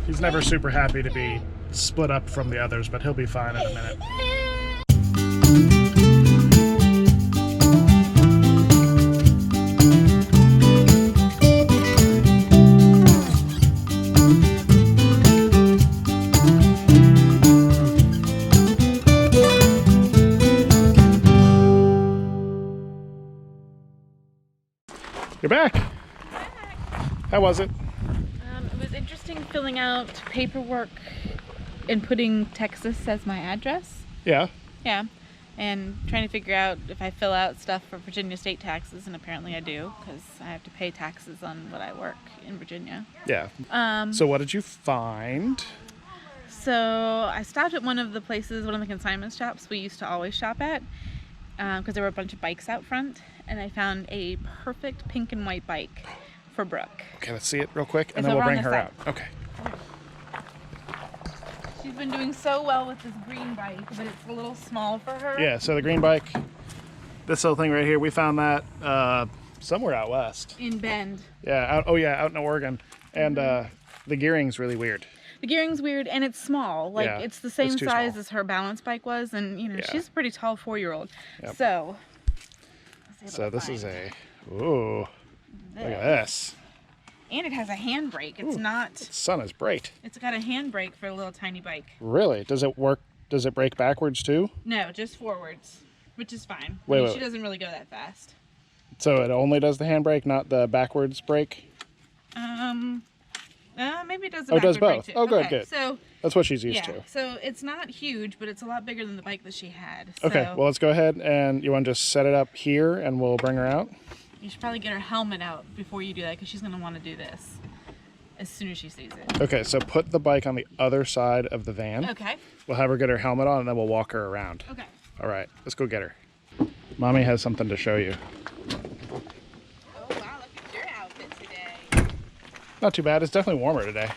He's never super happy to be split up from the others, but he'll be fine in a minute. You're back. How was it? It was interesting filling out paperwork and putting Texas as my address. Yeah. Yeah. And trying to figure out if I fill out stuff for Virginia state taxes, and apparently I do, because I have to pay taxes on what I work in Virginia. Yeah. So what did you find? So I stopped at one of the consignment shops we used to always shop at, because there were a bunch of bikes out front, and I found a perfect pink and white bike for Brooke. Okay, let's see it real quick, and It's then we'll over on bring this her side. out. Okay. She's been doing so well with this green bike, but it's a little small for her. Yeah, so the green bike, this little thing right here, we found that somewhere out west. In Bend. Yeah, out in Oregon. And the gearing's really weird. The gearing's weird, and it's small. Like, Yeah, it's the same it's too size small. as her balance bike was, and, you know, Yeah. she's a pretty tall 4-year-old. Yep. So, So this is ooh, look at this. And it has a handbrake. It's Ooh, not, The sun is bright. it's got a handbrake for a little tiny bike. Really? Does it work? Does it brake backwards too? No, just forwards, which is fine. Wait. She doesn't really go that fast. So it only does the handbrake, not the backwards brake? Maybe it does the Oh, it does backward brake both. too. Oh, good, Okay, good. So, That's what she's used yeah, to. so it's not huge, but it's a lot bigger than the bike that she had. Okay, So well, let's go ahead and you want to just set it up here and we'll bring her out? you should probably get her helmet out before you do that, because she's going to want to do this as soon as she sees it. Okay, so put the bike on the other side of the van. Okay. We'll have her get her helmet on and then we'll walk her around. Okay. All right, let's go get her. Mommy has something to show you. Oh, wow, look at your outfit today. Not too bad. It's definitely warmer today.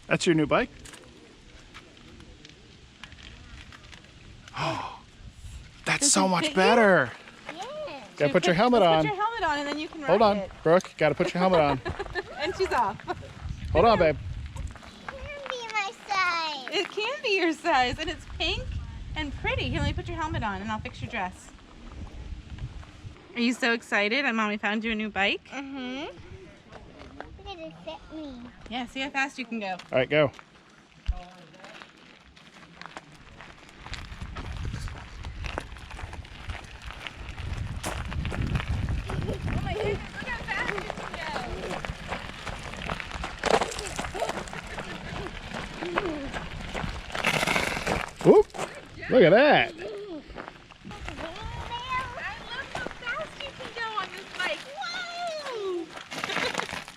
That's your new bike? Oh, that's Does so it much fit you? better. Gotta put your helmet on. Put your helmet on and then you can ride Hold on, it. Brooke. Gotta put your helmet on. And she's off. Hold on, babe. It can be your size, and it's pink and pretty. Here, let me put your helmet on and I'll fix your dress. Are you so excited? And Mommy found you a new bike? Mm-hmm. Look at it fit me. Yeah, see how fast you can go. All right, go. Oh my goodness, look how fast you can go. Whoop. Look at that. I love how fast you can go on this bike.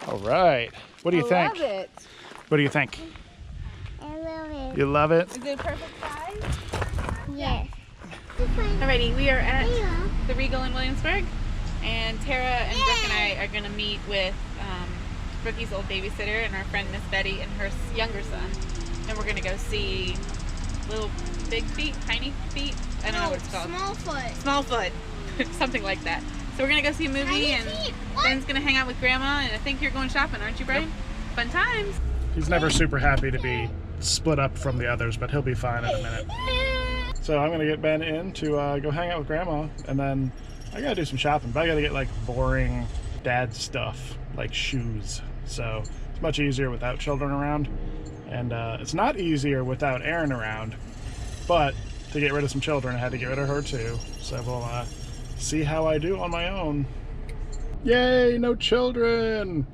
Whoa! All right. What do you think? I love it. What do you think? I love it. You love it? Is it a perfect size? Yes. Alrighty, we are at Yeah. the Regal in Williamsburg, and Tara and Brooke and I are going to meet with Brookie's old babysitter and our friend Miss Betty and her younger son, and we're going to go see little big feet, tiny feet, I don't know what it's called. Small foot. Small foot, something like that. So we're going to go see a movie, Tiny and feet. What? Ben's going to hang out with Grandma, and I think you're going shopping, aren't you, Brian? Fun times. He's never super happy to be split up from the others, but he'll be fine in a minute. So I'm gonna get Ben in to go hang out with Grandma, and then I gotta do some shopping, but I gotta get like boring dad stuff, like shoes. So it's much easier without children around, and it's not easier without Erin around, but to get rid of some children, I had to get rid of her too. So we'll see how I do on my own. Yay, no children!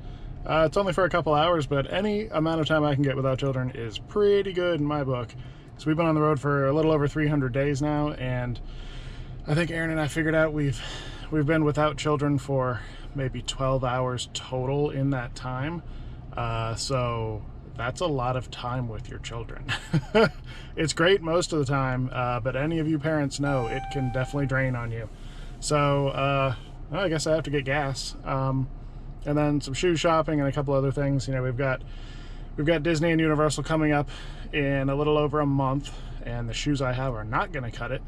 It's only for a couple hours, but any amount of time I can get without children is pretty good in my book. So we've been on the road for a little over 300 days now, and I think Erin and I figured out we've been without children for maybe 12 hours total in that time. So that's a lot of time with your children. It's great most of the time, but any of you parents know it can definitely drain on you. So well, I guess I have to get gas. And then some shoe shopping and a couple other things. You know, we've got Disney and Universal coming up in a little over a month, and the shoes I have are not going to cut it.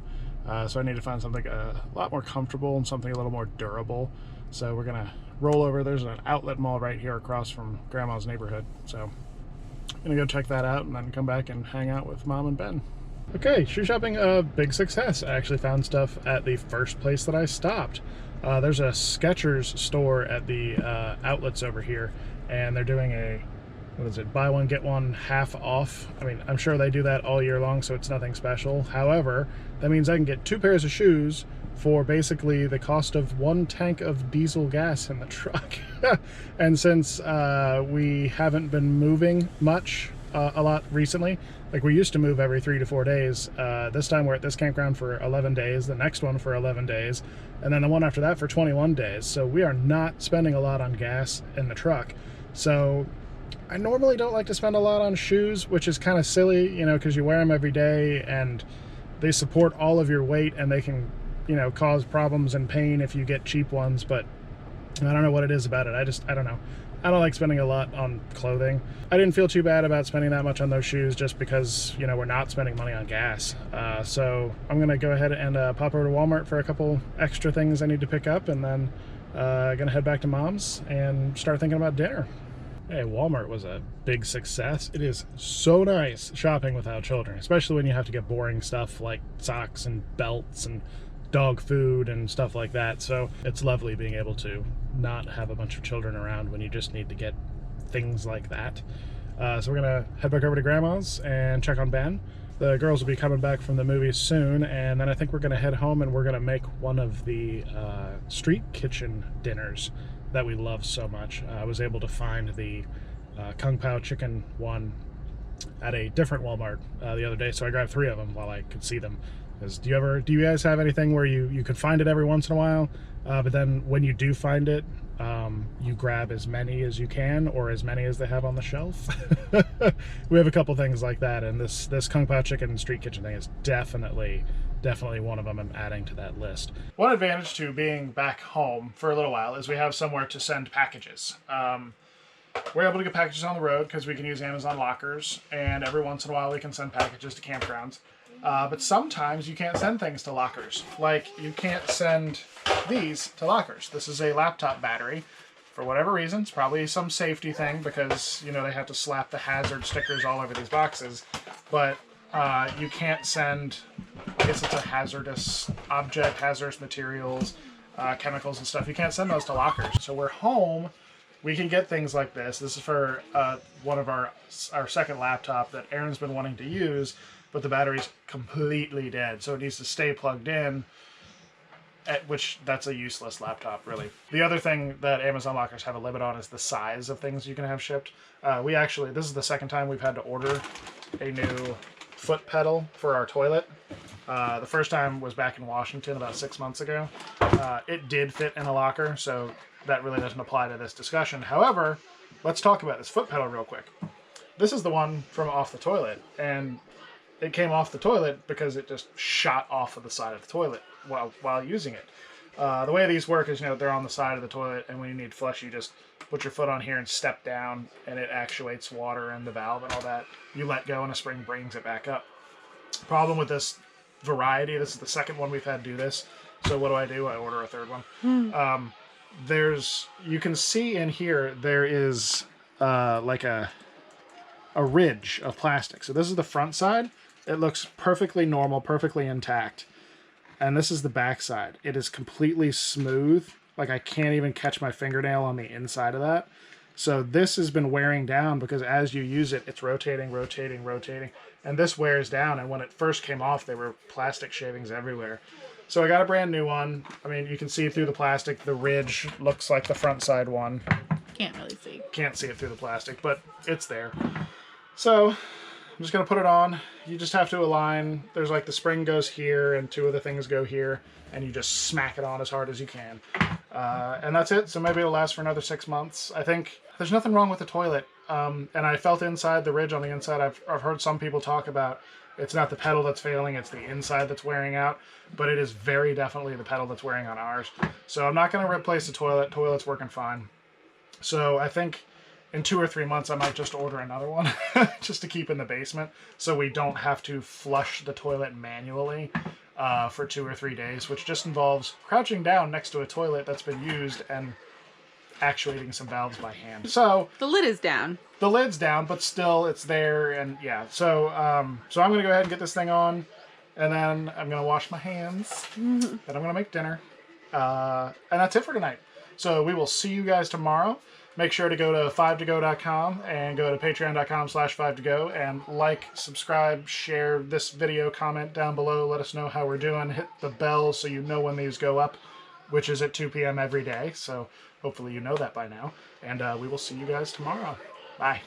So I need to find something a lot more comfortable and something a little more durable. So we're going to roll over. There's an outlet mall right here across from Grandma's neighborhood. So I'm going to go check that out and then come back and hang out with Mom and Ben. Okay, shoe shopping, a big success. I actually found stuff at the first place that I stopped. There's a Skechers store at the outlets over here, and they're doing a, what is it, buy one, get one half off. I mean, I'm sure they do that all year long, so it's nothing special. However, that means I can get 2 pairs of shoes for basically the cost of 1 tank of diesel gas in the truck. And since we haven't been moving much a lot recently, like we used to move every 3 to 4 days, this time we're at this campground for 11 days, the next one for 11 days, and then the one after that for 21 days. So we are not spending a lot on gas in the truck. So I normally don't like to spend a lot on shoes, which is kind of silly, you know, because you wear them every day and they support all of your weight, and they can, you know, cause problems and pain if you get cheap ones. But I don't know what it is about it. I don't know. I don't like spending a lot on clothing. I didn't feel too bad about spending that much on those shoes just because, you know, we're not spending money on gas. So I'm going to go ahead and pop over to Walmart for a couple extra things I need to pick up, and then going to head back to Mom's and start thinking about dinner. Hey, Walmart was a big success. It is so nice shopping without children, especially when you have to get boring stuff like socks and belts and dog food and stuff like that. So it's lovely being able to not have a bunch of children around when you just need to get things like that. So we're gonna head back over to Grandma's and check on Ben. The girls will be coming back from the movies soon, and then I think we're gonna head home and we're gonna make one of the street kitchen dinners that we love so much. I was able to find the Kung Pao chicken one at a different Walmart the other day, so I grabbed 3 of them while I could see them. Because do you guys have anything where you could find it every once in a while, but then when you do find it, you grab as many as you can, or as many as they have on the shelf? We have a couple things like that, and this Kung Pao chicken street kitchen thing is definitely one of them I'm adding to that list. One advantage to being back home for a little while is we have somewhere to send packages. We're able to get packages on the road because we can use Amazon lockers, and every once in a while we can send packages to campgrounds. But sometimes you can't send things to lockers. Like, you can't send these to lockers. This is a laptop battery. For whatever reason, it's probably some safety thing because, you know, they have to slap the hazard stickers all over these boxes. But you can't send, I guess it's a hazardous object, hazardous materials, chemicals and stuff. You can't send those to lockers. So we're home. We can get things like this. This is for one of our second laptop that Aaron's been wanting to use, but the battery's completely dead, so it needs to stay plugged in, which that's a useless laptop, really. The other thing that Amazon lockers have a limit on is the size of things you can have shipped. This is the second time we've had to order a new foot pedal for our toilet. The first time was back in Washington about 6 months ago. It did fit in a locker, so that really doesn't apply to this discussion. However, let's talk about this foot pedal real quick. This is the one from off the toilet, and it came off the toilet because it just shot off of the side of the toilet while using it. The way these work is, you know, they're on the side of the toilet, and when you need flush, you just put your foot on here and step down, and it actuates water and the valve and all that. You let go, and a spring brings it back up. Problem with this variety, this is the second one we've had do this. So what do? I order a third one. You can see in here, there is like a ridge of plastic. So this is the front side. It looks perfectly normal, perfectly intact. And this is the back side. It is completely smooth. Like, I can't even catch my fingernail on the inside of that. So this has been wearing down because as you use it, it's rotating. And this wears down. And when it first came off, there were plastic shavings everywhere. So I got a brand new one. I mean, you can see through the plastic. The ridge looks like the front side one. Can't really see. Can't see it through the plastic, but it's there. So I'm just going to put it on. You just have to align. There's like the spring goes here and 2 of the things go here, and you just smack it on as hard as you can. And that's it. So maybe it'll last for another 6 months. I think there's nothing wrong with the toilet. And I felt inside the ridge on the inside. I've heard some people talk about it's not the pedal that's failing, it's the inside that's wearing out. But it is very definitely the pedal that's wearing on ours. So I'm not going to replace the toilet. Toilet's working fine. So I think in 2 or 3 months, I might just order another one just to keep in the basement so we don't have to flush the toilet manually for 2 or 3 days, which just involves crouching down next to a toilet that's been used and actuating some valves by hand. So The lid is down. the lid's down, but still it's there, and yeah. So so I'm gonna go ahead and get this thing on, and then I'm gonna wash my hands, and I'm gonna make dinner, and that's it for tonight. So we will see you guys tomorrow. Make sure to go to 5togo.com and go to patreon.com/5togo and like, subscribe, share this video, comment down below, let us know how we're doing, hit the bell so you know when these go up, which is at 2 p.m. every day. So hopefully you know that by now, and we will see you guys tomorrow. Bye.